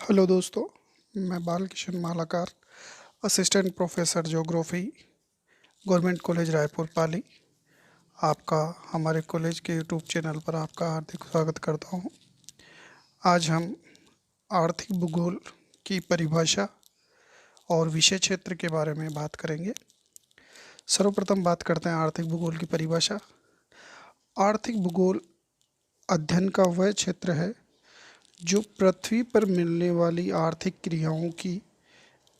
Hello दोस्तों, मैं Balkishan Malakar, assistant professor geography, government college Raipur Pali. आपका हमारे कॉलेज के यूट्यूब चैनल पर आपका हार्दिक स्वागत करता हूं। आज हम आर्थिक भूगोल की परिभाषा और विषय क्षेत्र के बारे में बात करेंगे। सर्वप्रथम बात करते हैं आर्थिक भूगोल की परिभाषा। आर्थिक भूगोल अध्ययन का वह क्षेत्र है जो पृथ्वी पर मिलने वाली आर्थिक क्रियाओं की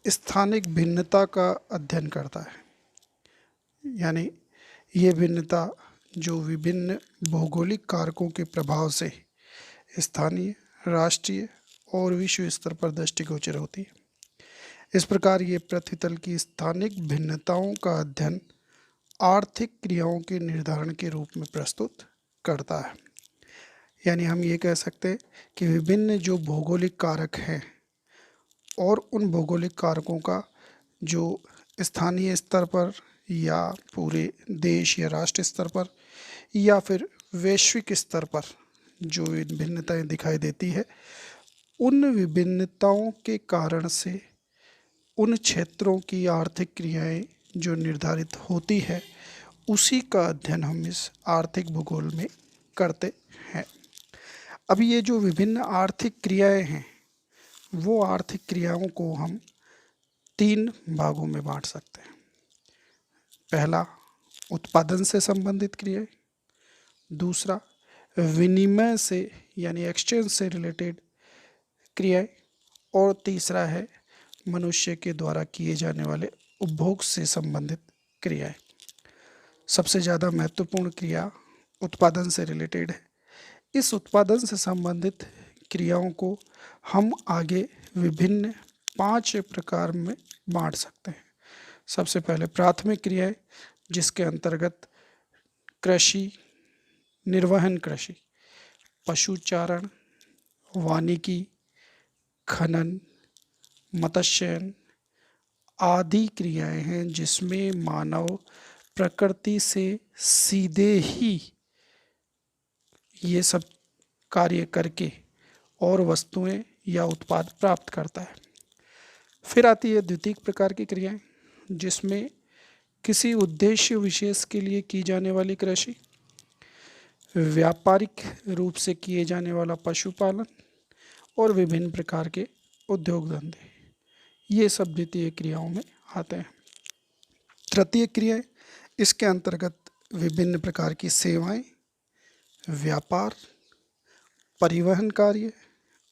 स्थानिक भिन्नता का अध्ययन करता है। यानी ये भिन्नता जो विभिन्न भौगोलिक कारकों के प्रभाव से स्थानीय, राष्ट्रीय और विश्व स्तर पर दृष्टिगोचर होती है। इस प्रकार ये पृथ्वी तल की स्थानिक भिन्नताओं का अध्ययन आर्थिक क्रियाओं के निर्धारण के रूप में प्रस्तुत करता है। यानी हम ये कह सकते हैं कि विभिन्न जो भौगोलिक कारक हैं और उन भौगोलिक कारकों का जो स्थानीय स्तर पर या पूरे देश या राष्ट्र स्तर पर या फिर वैश्विक स्तर पर जो भिन्नताएं दिखाई देती है, उन विभिन्नताओं के कारण से उन क्षेत्रों की आर्थिक क्रियाएं जो निर्धारित होती है, उसी का अध्ययन हम इस आर्थिक भूगोल में करते हैं। अब ये जो विभिन्न आर्थिक क्रियाएं हैं, वो आर्थिक क्रियाओं को हम 3 भागों में बांट सकते हैं। पहला, उत्पादन से संबंधित क्रियाएं। दूसरा, विनिमय से यानी एक्सचेंज से रिलेटेड क्रियाएं। और तीसरा है मनुष्य के द्वारा किए जाने वाले उपभोग से संबंधित क्रियाएं। सबसे ज़्यादा महत्वपूर्ण क्रिया उत्पादन से रिलेटेड है। इस उत्पादन से संबंधित क्रियाओं को हम आगे विभिन्न 5 प्रकार में बांट सकते हैं। सबसे पहले प्राथमिक क्रियाएं, जिसके अंतर्गत कृषि, निर्वहन कृषि, पशुचारण, वानिकी, खनन, मत्स्यन आदि क्रियाएं हैं, जिसमें मानव प्रकृति से सीधे ही ये सब कार्य करके और वस्तुएं या उत्पाद प्राप्त करता है। फिर आती है द्वितीयक प्रकार की क्रियाएं, जिसमें किसी उद्देश्य विशेष के लिए की जाने वाली कृषि, व्यापारिक रूप से किए जाने वाला पशुपालन और विभिन्न प्रकार के उद्योग धंधे, ये सब द्वितीय क्रियाओं में आते हैं। तृतीय क्रियाएं, इसके अंतर्गत विभिन्न प्रकार की सेवाएं, व्यापार, परिवहन कार्य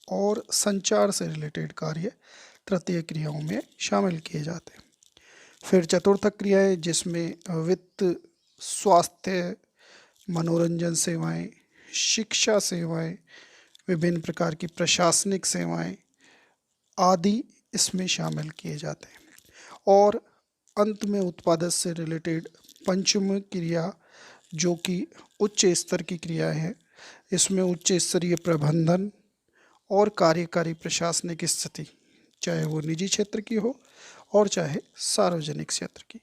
और संचार से रिलेटेड कार्य तृतीय क्रियाओं में शामिल किए जाते हैं। फिर चतुर्थक क्रियाएं, जिसमें वित्त, स्वास्थ्य, मनोरंजन सेवाएं, शिक्षा सेवाएं, विभिन्न प्रकार की प्रशासनिक सेवाएं आदि इसमें शामिल किए जाते हैं। और अंत में उत्पादन से रिलेटेड पंचम क्रिया, जो कि उच्च स्तर की क्रिया है। इसमें उच्च स्तरीय प्रबंधन और कार्यकारी प्रशासनिक स्थिति, चाहे वो निजी क्षेत्र की हो और चाहे सार्वजनिक क्षेत्र की,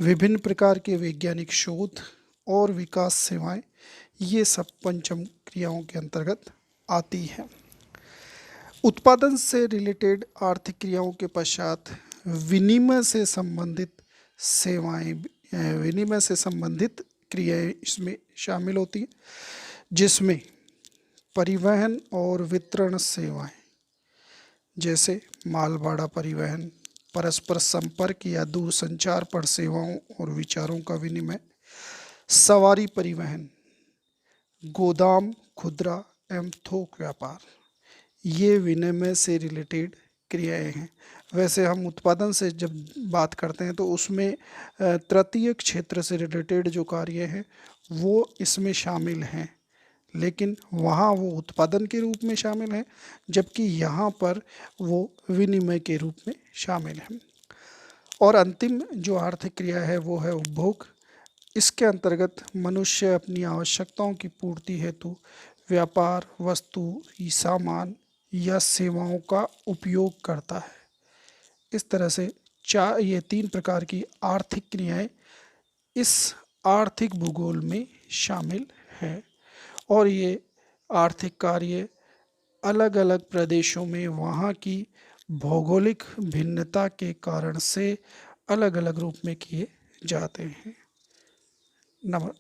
विभिन्न प्रकार के वैज्ञानिक शोध और विकास सेवाएं, ये सब पंचम क्रियाओं के अंतर्गत आती हैं। उत्पादन से रिलेटेड आर्थिक क्रियाओं के पश्चात विनिमय से संबंधित सेवाएं, विनिमय से संबंधित क्रियाएं इसमें शामिल होती हैं, जिसमें परिवहन और वितरण सेवाएं, जैसे मालभाड़ा परिवहन, परस्पर संपर्क या दूरसंचार पर सेवाओं और विचारों का विनिमय, सवारी परिवहन, गोदाम, खुदरा एवं थोक व्यापार, ये विनिमय से रिलेटेड क्रियाएं हैं। वैसे हम उत्पादन से जब बात करते हैं तो उसमें तृतीय क्षेत्र से रिलेटेड जो कार्य हैं वो इसमें शामिल हैं, लेकिन वहाँ वो उत्पादन के रूप में शामिल हैं, जबकि यहाँ पर वो विनिमय के रूप में शामिल हैं। और अंतिम जो आर्थिक क्रिया है वो है उपभोग। इसके अंतर्गत मनुष्य अपनी आवश्यकताओं की पूर्ति हेतु व्यापार, वस्तु, सामान या सेवाओं का उपयोग करता है। इस तरह से ये 3 प्रकार की आर्थिक क्रियाएं इस आर्थिक भूगोल में शामिल है। और ये आर्थिक कार्य अलग अलग प्रदेशों में वहाँ की भौगोलिक भिन्नता के कारण से अलग अलग रूप में किए जाते हैं। नम